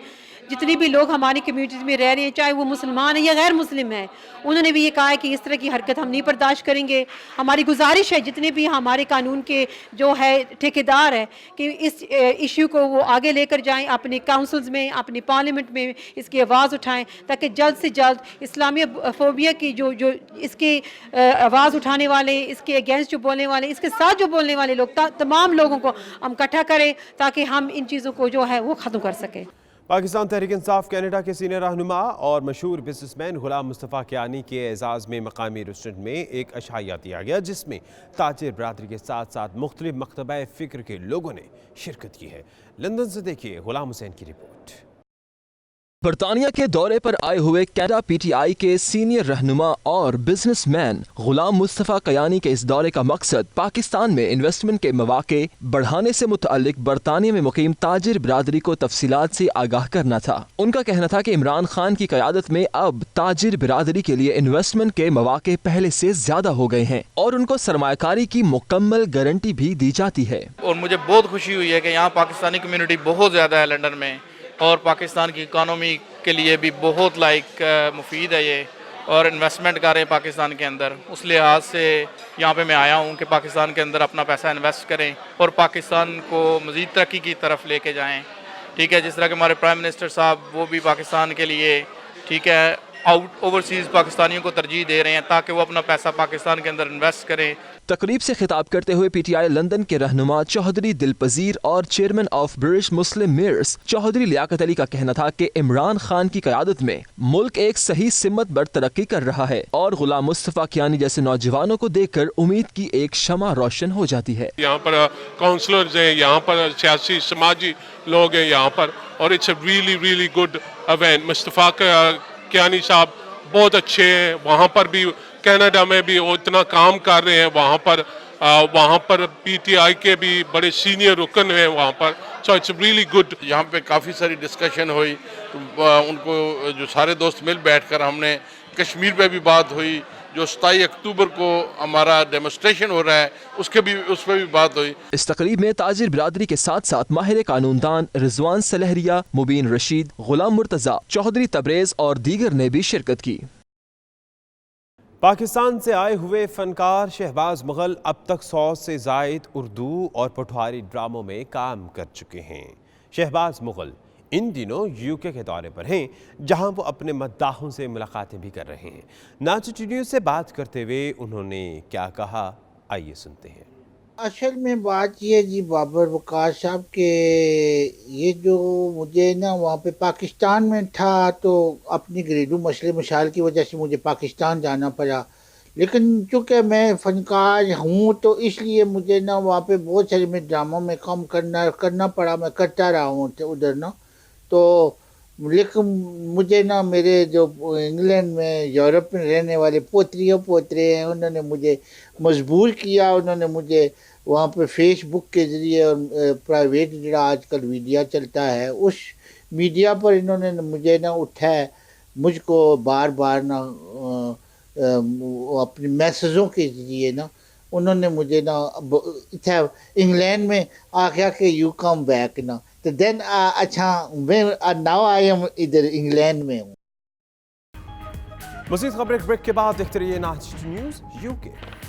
जितने भी लोग हमारी कम्यूनिटीज़ में रह रहे हैं, चाहे वो मुसलमान है या गैर मुस्लिम है, उन्होंने भी ये कहा है कि इस तरह की हरकत हम नहीं बर्दाश्त करेंगे। हमारी गुजारिश है जितने भी हमारे कानून के जो है ठेकेदार है कि इस इशू को वो आगे लेकर जाएं, अपने काउंसिल्स में, अपनी पार्लियामेंट में इसकी आवाज़ उठाएं, ताकि जल्द से जल्द इस्लामियोफोबिया की जो इसकी आवाज़ उठाने वाले, इसके अगेंस्ट जो बोलने वाले, इसके साथ जो बोलने वाले लोग, तमाम लोगों को हम इकट्ठा करें ताकि हम इन चीज़ों को जो है वो ख़त्म कर सकें। पाकिस्तान तहरीक इंसाफ कनाडा के सीनियर रहनुमा और मशहूर बिजनेसमैन गुलाम मुस्तफ़ा कियानी के एजाज़ में मकामी रेस्टोरेंट में एक अशाइया दिया गया, जिसमें ताजिर बरादरी के साथ साथ मुख्तलिफ मकतबा फ़िक्र के लोगों ने शिरकत की है। लंदन से देखिए गुलाम हुसैन की रिपोर्ट। बरतानिया के दौरे पर आए हुए कनाडा पीटीआई के सीनियर रहनुमा और बिजनेसमैन गुलाम मुस्तफ़ा कियानी के इस दौरे का मकसद पाकिस्तान में इन्वेस्टमेंट के मौके बढ़ाने से मुतअल्लिक बरतानिया में मुकीम ताजिर बिरादरी को तफसीलात से आगाह करना था। उनका कहना था कि इमरान खान की क़यादत में अब ताजिर बिरादरी के लिए इन्वेस्टमेंट के मौके पहले से ज्यादा हो गए हैं और उनको सरमायाकारी की मुकम्मल गारंटी भी दी जाती है। और मुझे बहुत खुशी हुई है कि यहाँ पाकिस्तानी कम्यूनिटी बहुत ज़्यादा है लंदन में और पाकिस्तान की इकानमी के लिए भी बहुत मुफीद है ये, और इन्वेस्टमेंट कर रहे हैं पाकिस्तान के अंदर। उस लिहाज से यहाँ पे मैं आया हूँ कि पाकिस्तान के अंदर अपना पैसा इन्वेस्ट करें और पाकिस्तान को मज़ीद तरक्की की तरफ लेके जाएं। ठीक है, जिस तरह के हमारे प्राइम मिनिस्टर साहब वो भी पाकिस्तान के लिए ठीक है ओवरसीज़ पाकिस्तानियों को तरजीह दे रहे हैं ताकि वो अपना पैसा पाकिस्तान के अंदर इन्वेस्ट करें। तकरीब से खिताब करते हुए पीटीआई लंदन के रहनुमा चौधरी दिलपजीर और chairman of British Muslim mayors Chaudhry Liaquat Ali का कहना था कि इमरान खान की क़यादत में मुल्क एक सही सिमत पर तरक्की कर रहा है और गुलाम मुस्तफ़ा कियानी जैसे नौजवानों को देखकर उम्मीद की एक शमा रोशन हो जाती है। यहाँ पर काउंसलर्स हैं, यहाँ पर सियासी समाजी लोग हैं यहाँ पर, और it's a really good event. Mustafa Kiani साहब बहुत अच्छे हैं, वहाँ पर भी कनाडा में भी वो इतना काम कर रहे हैं, वहाँ पर पीटीआई के भी बड़े सीनियर रुकन हैं वहाँ पर, सो इट्स रियली गुड। यहाँ पे काफ़ी सारी डिस्कशन हुई, उनको जो सारे दोस्त मिल बैठकर हमने कश्मीर पे भी बात हुई, जो 27 अक्टूबर को हमारा डेमोस्ट्रेशन हो रहा है उस पर भी बात हुई। इस तकरीब में ताजिर बिरादरी के साथ साथ माहिर कानूनदान रिजवान सलहरिया, मुबीन रशीद, गुलाम मुर्तज़ा, चौधरी तबरेज और दीगर ने भी शिरकत की। पाकिस्तान से आए हुए फनकार शहबाज मुगल अब तक 100 से ज़ायद उर्दू और पठवारी ड्रामों में काम कर चुके हैं। शहबाज मुगल इन दिनों यूके के दौरे पर हैं, जहां वो अपने मद्दाहों से मुलाकातें भी कर रहे हैं। नाचो न्यूज़ से बात करते हुए उन्होंने क्या कहा, आइए सुनते हैं। असल में बात ये जी बाबर वकार साहब के, ये जो मुझे ना वहाँ पे पाकिस्तान में था तो अपनी घरेलू मसले मशाइल की वजह से मुझे पाकिस्तान जाना पड़ा, लेकिन चूँकि मैं फ़नकार हूँ तो इसलिए मुझे ना वहाँ पे बहुत सारे में ड्रामों में काम करना पड़ा। मैं करता रहा हूँ उधर ना, तो लेकिन मुझे ना मेरे जो इंग्लैंड में यूरोप में रहने वाले पोतरियों पोतरे हैं, उन्होंने मुझे मजबूर किया, उन्होंने मुझे वहाँ पे फेसबुक के ज़रिए और प्राइवेट जो आजकल मीडिया चलता है उस मीडिया पर इन्होंने मुझे ना उठाया, मुझको बार बार ना अपने मैसेजों के ज़रिए ना उन्होंने मुझे ना इंग्लैंड में आख्या कि यू कम बैक ना, तो देन अच्छा मैं नाउ आई एम इधर इंग्लैंड में हूँ। मज़ीद खबरें ब्रेक के बाद देखते रहिए नाच न्यूज़ यूके।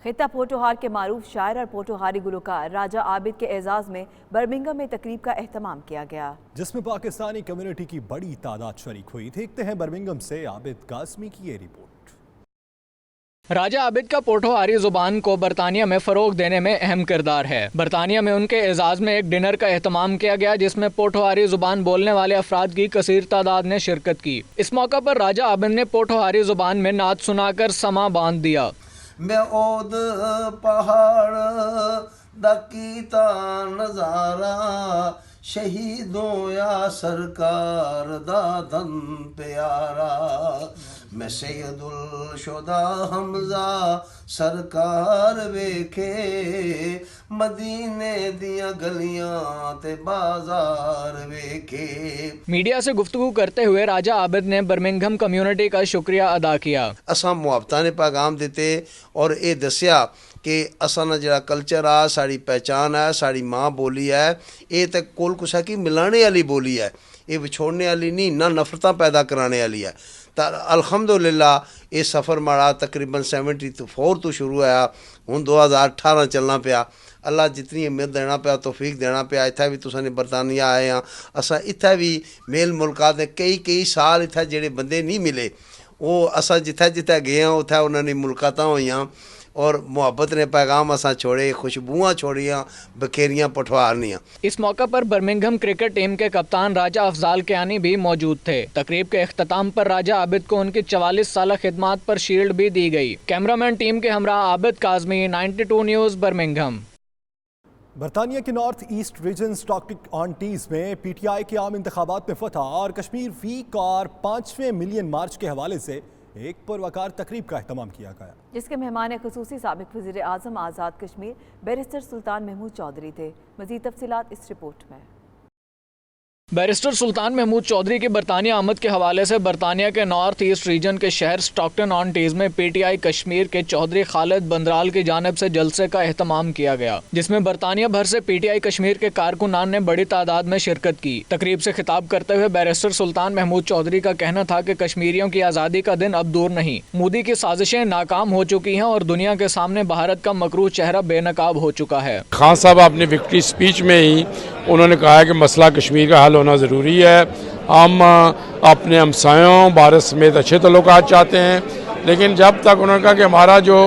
खित्ता पोटोहार के मारूफ शायर और पोटोहारी गुलकार राजा आबिद के एजाज में बर्मिंघम में तकरीब का एहतमाम किया गया, जिसमें पाकिस्तानी कम्युनिटी की बड़ी तादाद शरीक हुई। देखते हैं बर्मिंघम से आबिद कासमी की ये रिपोर्ट। राजा आबिद का पोटोहारी जुबान को बरतानिया में फ़रोग देने में अहम किरदार है। बरतानिया में उनके एजाज़ में एक डिनर का एहतमाम किया गया, जिसमें पोटोहारी जुबान बोलने वाले अफराद की कसीर तादाद ने शिरकत की। इस मौका पर राजा आबिद ने पोटोहारी जुबान में नात सुनाकर समा बांध दिया। मैं ओद पहाड़ दा कीता नजारा, शहीदों या सरकार दा धन प्यारा, मैं सैयदुल शुदा हमजा सरकार वेखे, मदीने दिया गलियां ते बाजार वेखे। मीडिया से गुफ्तगू करते हुए राजा आबिद ने बर्मिंघम कम्युनिटी का शुक्रिया अदा किया। असां मुहब्बतां ने पैगाम दिते और ये दसिया कि असां दा जिहड़ा कल्चर आ, साड़ी पहचान है, साड़ी माँ बोली है, ये तो कोल कुसा की मिलाने वाली बोली है, ये विछोड़ने वाली नहीं, ना नफरतां पैदा कराने वाली है। तो अल्हम्दुलिल्लाह ये सफ़र माड़ा तकरीबन 74 तो शुरू होया, हुण 2018 चलना पिया। अल्लाह जितनी उम्मीद देना पिया, तौफीक देना पिया। इत्थै भी तुसां ने बरतानिया आए हैं, असां इत्थै भी मेल मुलाकात ने कई साल इत्थै जेह्ड़े बंदे नहीं मिले, वो असां जित्थै जित्थै गए हैं उत्थै उन्हां दी मुलाकातां होइयां और मुहब्बत ने पैगाम असां छोड़े, खुशबुआं छोड़ियां, बखेरियां पठवारनियां। इस मौका पर बर्मिंघम क्रिकेट टीम के कप्तान राजा अफजाल कियानी भी मौजूद थे। तकरीब के अख्ताम पर राजा आबिद को उनकी 44 साल खिदमत पर शील्ड भी दी गई। कैमरामैन टीम के हमरा आबिद काजमी, 92 न्यूज़ बर्मिंघम। बरतानिया के north east region Stockton on Tees में पीटीआई के आम इंतखाबात में फतह और कश्मीर वीक और 5वें मिलियन मार्च के हवाले से एक पुरवकार तकरीब का एहतमाम किया गया, जिसके मेहमान खुसूसी साबिक वज़ीर आज़म आज़ाद कश्मीर बैरिस्टर सुल्तान महमूद चौधरी थे। मज़ीद तफसीलात इस रिपोर्ट में। बैरिस्टर सुल्तान महमूद चौधरी की बरतानिया आमद के हवाले से बरतानिया के नॉर्थ ईस्ट रीजन के शहर स्टॉकटन ऑन टीज में पीटीआई कश्मीर के चौधरी खालिद बंदराल की जानिब से जलसे का एहतमाम किया गया, जिसमें बरतानिया भर से पीटीआई कश्मीर के कारकुनान ने बड़ी तादाद में शिरकत की। तकरीब से खिताब करते हुए बैरिस्टर सुल्तान महमूद चौधरी का कहना था कि कश्मीरियों की आज़ादी का दिन अब दूर नहीं, मोदी की साजिशें नाकाम हो चुकी हैं और दुनिया के सामने भारत का मकरूह चेहरा बेनकाब हो चुका है। खान साहब अपनी विक्ट्री स्पीच में ही उन्होंने कहा है कि मसला कश्मीर का हल होना ज़रूरी है। हम अपने हमसायों भारत समेत अच्छे तल्लुकात चाहते हैं, लेकिन जब तक उन्होंने कहा कि हमारा जो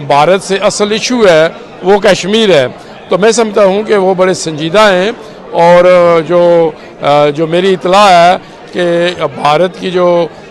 भारत से असल इशू है वो कश्मीर है, तो मैं समझता हूँ कि वो बड़े संजीदा हैं। और जो मेरी इतला है कि भारत की जो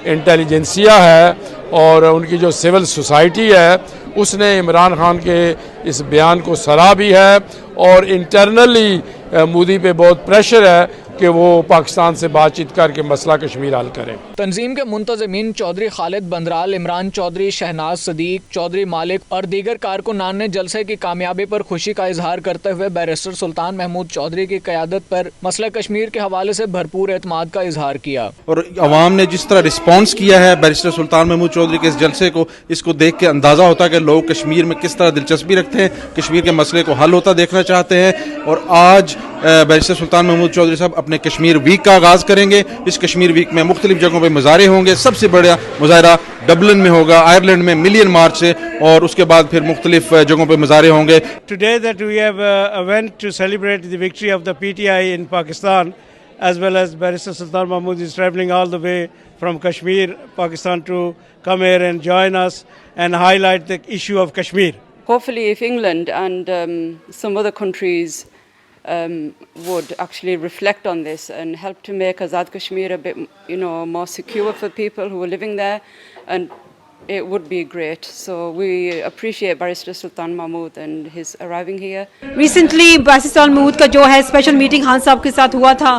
इंटेलिजेंसिया है और उनकी जो सिविल सोसाइटी है, उसने इमरान खान के इस बयान को सराहा भी है और इंटरनली मोदी पे बहुत प्रेशर है कि वो पाकिस्तान से बातचीत करके मसला कश्मीर हल करें। तंजीम के मुंतज़मीन चौधरी खालिद बंदराल, इमरान चौधरी, शहनाज सदीक, चौधरी मालिक और दीगर कारकुनान ने जलसे की कामयाबी पर खुशी का इजहार करते हुए बैरिस्टर सुल्तान महमूद चौधरी की क़यादत पर मसला कश्मीर के हवाले से भरपूर एतमाद का इजहार किया। और अवाम ने जिस तरह रिस्पॉन्स किया है बैरिस्टर सुल्तान महमूद चौधरी के इस जलसे को, इसको देख के अंदाज़ा होता है कि लोग कश्मीर में किस तरह दिलचस्पी रखते हैं, कश्मीर के मसले को हल होता देखना चाहते हैं। और आज बैरिस्टर सुल्तान महमूद चौधरी साहब अपने कश्मीर वीक का आगाज़ करेंगे। इस कश्मीर वीक में मुख्तलिफ जगहों पर मुजाहरे होंगे। सबसे बड़ा मुजाहरा डबलिन में होगा, आयरलैंड में मिलियन मार्च से, और उसके बाद फिर मुख्तलिफ जगहों पर मुजाहरे होंगे। Today that we have a event to celebrate the victory of the PTI in Pakistan, as well as Barrister Sultan Mahmood is travelling all the way from Kashmir, Pakistan, to come here and join us and highlight the issue of Kashmir. Hopefully, if England and some other countries would actually reflect on this and help to make Azad Kashmir a bit, more secure for people who are living there, and it would be great. So we appreciate Barrister Sultan Mahmood and his arriving here. Recently, Barrister Sultan Mahmood का जो है special meeting Khan साहब के साथ हुआ था,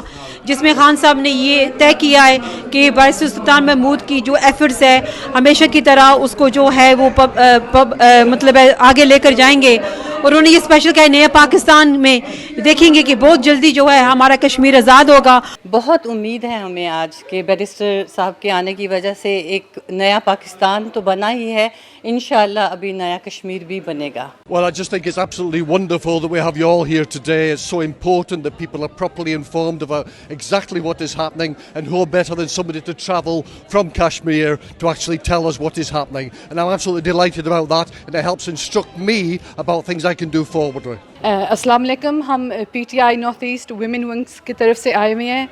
जिसमें खान साहब ने ये तय किया है कि बारिस्टर सुल्तान महमूद की जो एफर्ट्स है हमेशा की तरह उसको जो है वो मतलब आगे लेकर जाएंगे। और उन्होंने ये स्पेशल कहा नया पाकिस्तान में देखेंगे कि बहुत जल्दी जो है हमारा कश्मीर आज़ाद होगा। बहुत उम्मीद है हमें आज के बैरिस्टर साहब के आने की वजह से एक नया पाकिस्तान तो बना ही है, इंशाअल्लाह अभी नया कश्मीर भी बनेगा। Well, I just think it's absolutely wonderful that we have you all here today. It's so important that people are properly informed about exactly what is happening, and who better than somebody to travel from Kashmir to actually tell us what is happening. And I'm absolutely delighted about that, and it helps instruct me about things I can do forwardly. अस्सलाम वालेकुम, हम PTI north east women wings की तरफ से आए हुए हैं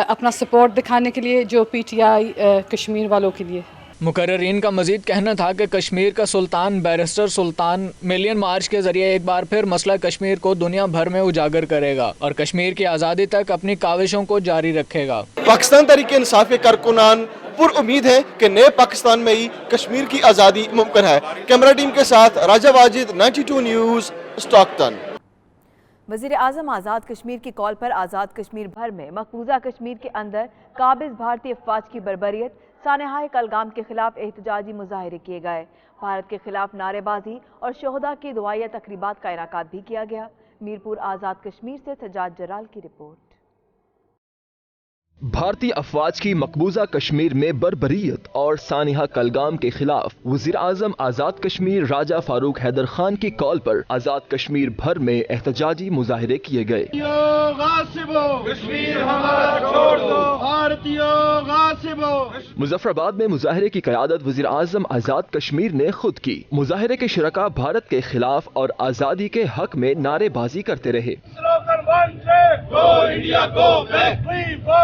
अपना सपोर्ट दिखाने के लिए जो PTI कश्मीर वालों के लिए। मुकर्ररीन का मजीद कहना था कि कश्मीर का सुल्तान बैरिस्टर सुल्तान मिलियन मार्च के जरिए एक बार फिर मसला कश्मीर को दुनिया भर में उजागर करेगा और कश्मीर की आज़ादी तक अपनी काविशों को जारी रखेगा। पाकिस्तान तहरीक इंसाफ के कारकुनान पुर उम्मीद है कि नए पाकिस्तान में ही कश्मीर की आज़ादी मुमकिन है। कैमरा टीम के साथ राजा वाजिद, 92 न्यूज़, स्टॉकटन। वज़ीर आज़म आज़ाद कश्मीर की कॉल पर आज़ाद कश्मीर भर में मकबूजा कश्मीर के अंदर काबिज भारतीय अफवाज की बर्बरियत सानहाए कलगाम के खिलाफ एहतजाजी मुजाहरे किए गए। भारत के खिलाफ नारेबाजी और शोहदा की दुआया तकरीबात का इनाकाद भी किया गया। मीरपुर आज़ाद कश्मीर से सजाद जलाल की रिपोर्ट। भारतीय अफवाज की मकबूजा कश्मीर में बर्बरियत और सानिहा कलगाम के खिलाफ वज़ीर आज़म आज़ाद कश्मीर राजा फारूक हैदर खान की कॉल पर आज़ाद कश्मीर भर में एहतजाजी मुजाहरे किए गए। मुजफ्फराबाद में मुजाहरे की क़यादत वज़ीर आज़म आज़ाद कश्मीर ने खुद की। मुजाहरे के शुरका भारत के खिलाफ और आज़ादी के हक में नारेबाजी करते रहे।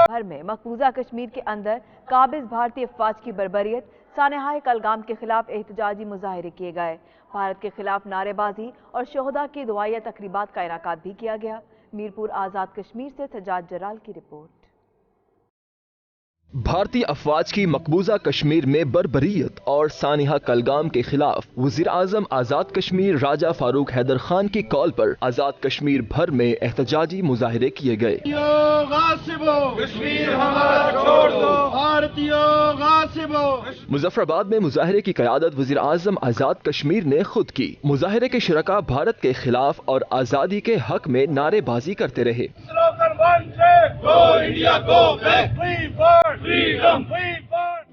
भर में मकबूजा कश्मीर के अंदर काबिज भारतीय अफवाज की बर्बरियत सानहाए कलगाम के खिलाफ एहतजाजी मुजाहरे किए गए। भारत के खिलाफ नारेबाजी और शोहदा की दुआया तकरीबात का इनाकाद भी किया गया। मीरपुर आज़ाद कश्मीर से सजाद जलाल की रिपोर्ट। भारतीय अफवाज की मकबूजा कश्मीर में बर्बरियत और सानिहा कलगाम के खिलाफ वज़ीर आज़म आज़ाद कश्मीर राजा फारूक हैदर खान की कॉल पर आज़ाद कश्मीर भर में एहतजाजी मुजाहरे किए गए। मुजफ्फराबाद में मुजाहरे की क़यादत वज़ीर आज़म आज़ाद कश्मीर ने खुद की। मुजाहरे के शुरका भारत के खिलाफ और आज़ादी के हक में नारेबाजी करते रहे।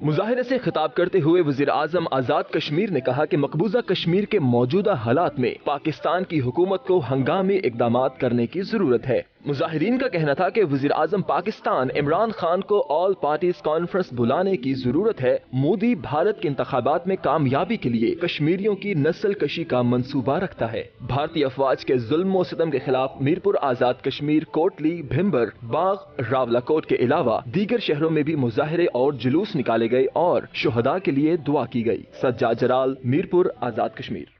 मुजाहरे से खिताब करते हुए वज़ीर आज़म आज़ाद कश्मीर ने कहा कि मकबूजा कश्मीर के मौजूदा हालात में पाकिस्तान की हुकूमत को हंगामी इक़दामात करने की ज़रूरत है। मुजाहिरीन का कहना था कि वज़ीर आज़म पाकिस्तान इमरान खान को ऑल पार्टीज कॉन्फ्रेंस बुलाने की ज़रूरत है। मोदी भारत के इंतखाबात में कामयाबी के लिए कश्मीरियों की नस्ल कशी का मंसूबा रखता है। भारतीय अफवाज के जुल्म व सितम के खिलाफ मीरपुर आज़ाद कश्मीर, कोटली, भिम्बर, बाग, रावलाकोट के अलावा दीगर शहरों में भी मुजाहरे और जुलूस निकाले गए और शुहदा के लिए दुआ की गई। सज्जाद जलाल, मीरपुर आज़ाद कश्मीर।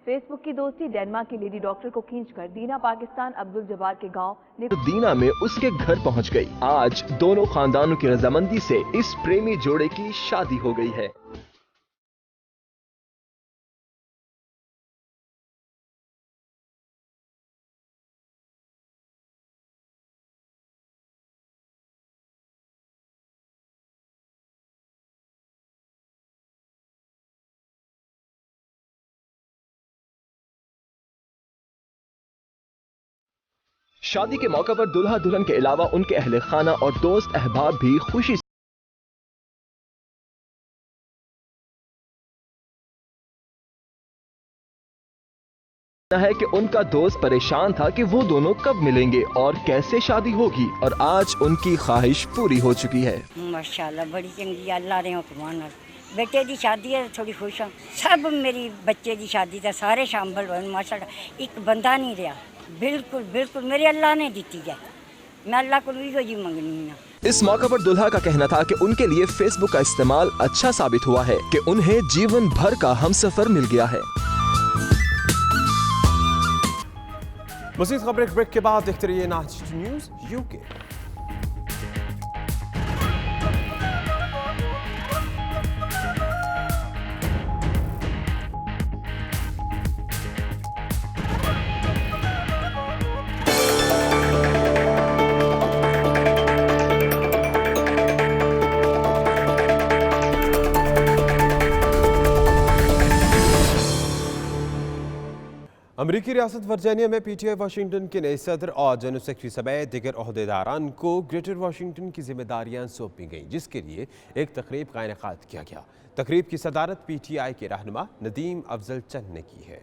फेसबुक की दोस्ती डेनमार्क की लेडी डॉक्टर को खींचकर दीना पाकिस्तान अब्दुल जब्बार के गांव दीना में उसके घर पहुंच गई। आज दोनों खानदानों की रजामंदी से इस प्रेमी जोड़े की शादी हो गई है। शादी के मौके पर दुल्हा दुल्हन के अलावा उनके अहले खाना और दोस्त अहबाब भी खुशी है कि उनका दोस्त परेशान था कि वो दोनों कब मिलेंगे और कैसे शादी होगी, और आज उनकी ख्वाहिश पूरी हो चुकी है। माशाल्लाह बड़ी चंगी अल्लाह ने हुक्म बेटे की शादी है, थोड़ी खुश हूँ। सब मेरी बच्चे की शादी था, सारे शामिल हुए माशाल्लाह, एक बंदा नहीं रहा। बिल्कुल बिल्कुल मेरे अल्लाह ने दी है, मैं अल्लाह को भी मंगनी है। इस मौके पर दुल्हा का कहना था कि उनके लिए फेसबुक का इस्तेमाल अच्छा साबित हुआ है कि उन्हें जीवन भर का हमसफर मिल गया है। मज़ीद खबरें ब्रेक के बाद देखते रहिए 92 न्यूज़ यूके। अमरीकी रियासत वर्जीनिया में पीटीआई वाशिंगटन के नए सदर और जनरल सेक्रेटरी समेत दीगर ओहदेदारान को ग्रेटर वाशिंगटन की जिम्मेदारियां सौंपी गईं, जिसके लिए एक तकरीब का इनेकाद किया गया। तकरीब की सदारत पीटीआई के रहनुमा नदीम अफजल चंद ने की है।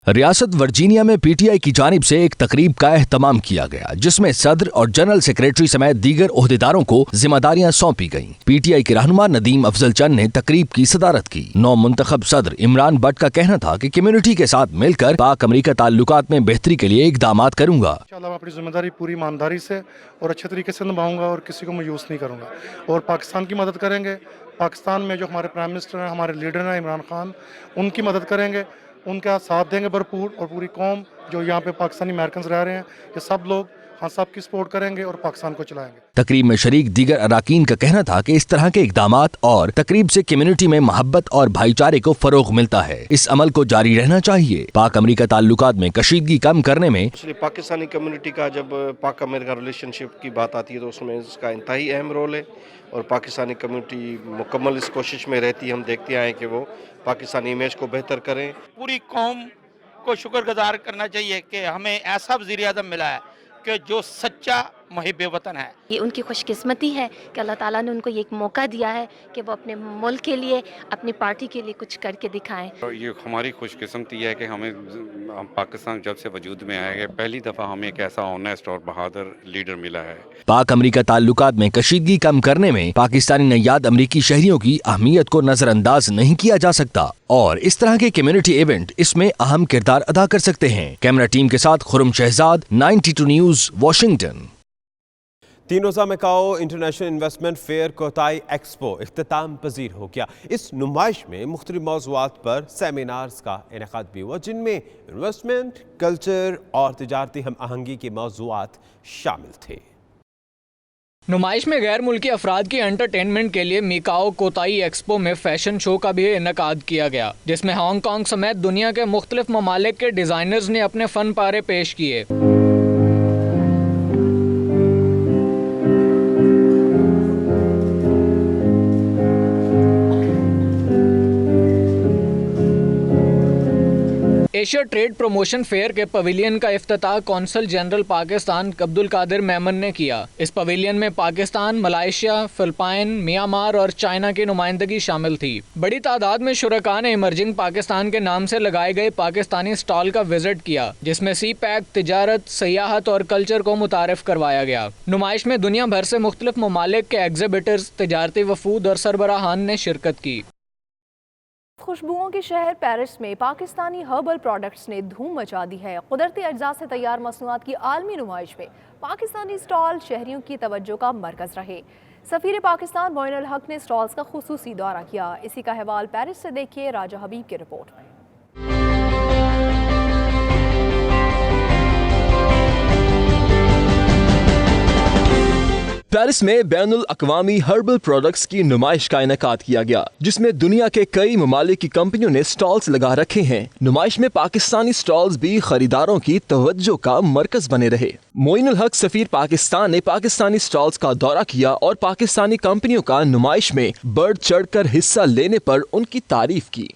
रियासत वर्जीनिया में पीटीआई की जानिब से एक तकरीब का एहतमाम किया गया, जिसमें सदर और जनरल सेक्रेटरी समेत दीगर ओहदेदारों को जिम्मेदारियां सौंपी गईं। पीटीआई के रहनुमा नदीम अफजल चंद ने तकरीब की सदारत की। नौ मुंतखब सदर इमरान भट्ट का कहना था कि कम्युनिटी के साथ मिलकर पाक अमरीका ताल्लुकात में बेहतरी के लिए इकदाम करूंगा। इंशाअल्लाह मैं अपनी जिम्मेदारी पूरी ईमानदारी से और अच्छे तरीके से निभाऊंगा और किसी को मायूस नहीं करूंगा और पाकिस्तान की मदद करेंगे। पाकिस्तान में जो हमारे प्राइम मिनिस्टर हैं, हमारे लीडर हैं इमरान खान, उनकी मदद करेंगे, उनका साथ देंगे भरपूर। और पूरी कौम जो यहाँ पे पाकिस्तानी अमेरिकन रह रहे हैं, ये सब लोग हाँ सब की सपोर्ट करेंगे और पाकिस्तान को चलाएंगे। तकरीब में शरीक दीगर अराकीन का कहना था कि इस तरह के इकदामात और तकरीब से कम्युनिटी में मोहब्बत और भाईचारे को फरोग मिलता है। इस अमल को जारी रहना चाहिए। पाक अमरीका ताल्लुकात में कशीदगी कम करने में पाकिस्तानी कम्युनिटी का जब पाक अमेरिका रिलेशनशिप की बात आती है तो उसमें इसका इंतहाई अहम रोल है और पाकिस्तानी कम्युनिटी मुकम्मल इस कोशिश में रहती है। हम देखते आए कि वो पाकिस्तानी इमेज को बेहतर करें। पूरी कौम को शुक्रगुजार करना चाहिए कि हमें ऐसा वज़ीर-ए-आज़म मिला है कि जो सच्चा मुहिब वतन है। ये उनकी खुशकिस्मती है कि अल्लाह ताला ने उनको ये एक मौका दिया है कि वो अपने मुल्क के लिए, अपनी पार्टी के लिए कुछ करके दिखाएं। और ये हमारी खुशकिस्मती है कि हम पाकिस्तान जब से वजूद में आए हैं, पहली दफ़ा हमें एक ऐसा ऑनेस्ट और बहादुर लीडर मिला है। पाक अमरीका ताल्लुकात में कशीदगी कम करने में पाकिस्तानी नयाद अमरीकी शहरियों की अहमियत को नजरअंदाज नहीं किया जा सकता और इस तरह के कम्युनिटी इवेंट इसमें अहम किरदार अदा कर सकते हैं। कैमरा टीम के साथ खुरम शहजाद, 92 न्यूज़, वाशिंगटन। 3 रोज़ा Macao international investment fair Cotai expo इख्तिताम पजीर हो गया। इस नुमाइश में मुख्तलिफ मौज़ूआत पर सेमिनार्स का इनेकाद भी हुआ, जिनमें इन्वेस्टमेंट, कल्चर और तिजारती हम आहंगी के मौज़ूआत शामिल थे। नुमाइश में गैर मुल्की अफराद की एंटरटेनमेंट के लिए मिकाओ कोताई एक्सपो में फैशन शो का भी इनेकाद किया गया, जिसमें हांगकांग समेत दुनिया के मुख्तलिफ ममालिक के डिज़ाइनर्स ने अपने फन पारे पेश किए। एशिया ट्रेड प्रमोशन फेयर के पवेलियन का इफ्तिताह कौंसल जनरल पाकिस्तान अब्दुल कादिर मेमन ने किया। इस पवेलियन में पाकिस्तान, मलाइशिया, फिलिपाइन, म्यांमार और चाइना की नुमाइंदगी शामिल थी। बड़ी तादाद में शुरका ने इमर्जिंग पाकिस्तान के नाम से लगाए गए पाकिस्तानी स्टॉल का विजिट किया, जिसमें सी पैक, तिजारत, सियाहत और कल्चर को मुतारिफ करवाया गया। नुमाइश में दुनिया भर से मुख्तलिफ ममालिक के एग्जिबिटर्स, तिजारती वफूद और सरबराहान ने शिरकत की। खुशबुओं के शहर पेरिस में पाकिस्तानी हर्बल प्रोडक्ट्स ने धूम मचा दी है। कुदरती अज्जा से तैयार मसनूआत की आलमी नुमाइश में पाकिस्तानी स्टॉल शहरियों की तवज्जो का मरकज रहे। सफीर पाकिस्तान मोइनुल हक ने स्टॉल्स का खुसूसी दौरा किया। इसी का अहवाल पेरिस से देखिए राजा हबीब की रिपोर्ट में। पेरिस में बैनुल अक़वामी हर्बल प्रोडक्ट्स की नुमाइश का इनेकाद किया गया, जिसमें दुनिया के कई ममालिक की कंपनियों ने स्टॉल्स लगा रखे हैं। नुमाइश में पाकिस्तानी स्टॉल्स भी खरीदारों की तवज्जो का मरकज बने रहे। मोइनुल हक सफीर पाकिस्तान ने पाकिस्तानी स्टॉल्स का दौरा किया और पाकिस्तानी कंपनियों का नुमाइश में बढ़ चढ़कर हिस्सा लेने पर उनकी तारीफ की।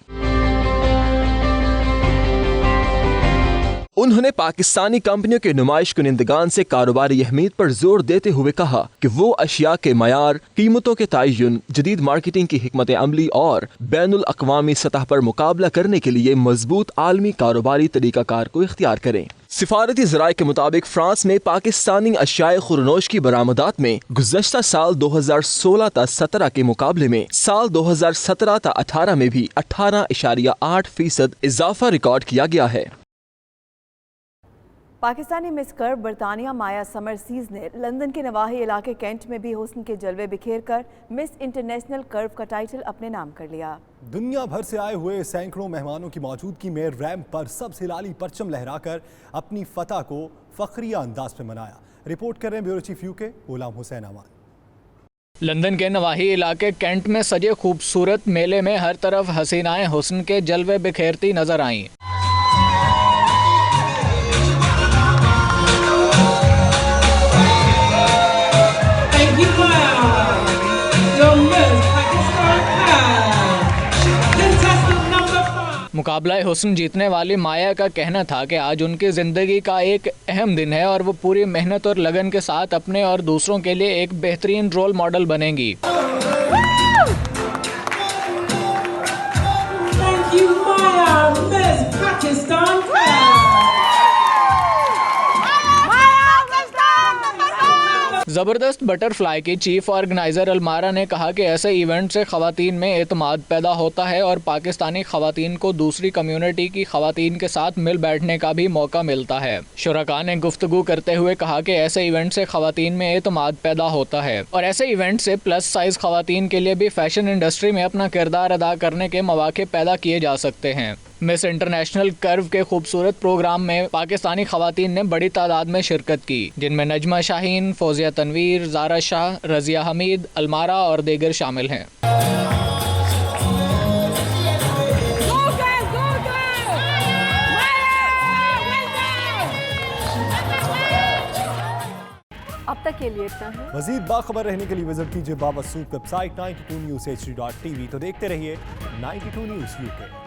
उन्होंने पाकिस्तानी कंपनियों के नुमाइश कुनिंदगान से कारोबारी अहमियत पर जोर देते हुए कहा कि वो अशिया के मयार, कीमतों के तयन, जदीद मार्केटिंग की हिकमत अमली और बैनुल अक़वामी सतह पर मुकाबला करने के लिए मजबूत आलमी कारोबारी तरीकाकार को इख्तियार करें। सिफारती ज़राए के मुताबिक फ्रांस में पाकिस्तानी अशियाए खुरनोश की बरामदात में गुज़श्ता साल 2016-17 के मुकाबले में साल 2017-18 में भी 18.8% इजाफा रिकॉर्ड किया गया है। पाकिस्तानी मिस कर्व बरतानिया माया समरसीज ने लंदन के नवाही इलाके कैंट में भी हुस्न के जलवे बिखेर कर मिस इंटरनेशनल कर्व का टाइटल अपने नाम कर लिया। दुनिया भर से आए हुए सैकड़ों मेहमानों की मौजूदगी में रैंप पर सबसे लाली परचम लहराकर अपनी फतह को फखरिया अंदाज में मनाया। रिपोर्ट कर रहे हैं bureau chief UK Ghulam Hussain अमान। लंदन के नवाही इलाके कैंट में सजे खूबसूरत मेले में हर तरफ हसीनाएं हुस्न के जलवे बिखेरती नजर आईं। मुकाबला हुस्न जीतने वाली माया का कहना था कि आज उनकी ज़िंदगी का एक अहम दिन है और वो पूरी मेहनत और लगन के साथ अपने और दूसरों के लिए एक बेहतरीन रोल मॉडल बनेंगी। ज़बरदस्त बटरफ्लाई की चीफ ऑर्गेनाइज़र अलमारा ने कहा कि ऐसे इवेंट से ख़वातीन में एतमाद पैदा होता है और पाकिस्तानी ख़वातीन को दूसरी कम्युनिटी की ख़वातीन के साथ मिल बैठने का भी मौका मिलता है। शुरका ने गुफ्तगू करते हुए कहा कि ऐसे इवेंट से ख़वातीन में एतमाद पैदा होता है और ऐसे इवेंट से प्लस साइज़ ख़वातीन के लिए भी फैशन इंडस्ट्री में अपना किरदार अदा करने के मौके पैदा किए जा सकते हैं। मिस इंटरनेशनल कर्व के खूबसूरत प्रोग्राम में पाकिस्तानी ख़वातीन ने बड़ी तादाद में शिरकत की, जिनमें नजमा शाहीन, फौजिया तनवीर, ज़ारा शाह, रज़िया हमीद, अलमारा और दीगर शामिल हैं। अब तक के लिए इतना है। मज़ीद बाखबर रहने के लिए विजिट कीजिए बावसूख वेबसाइट 92newshd.tv। तो देखते रहिए 92 न्यूज़ यूके।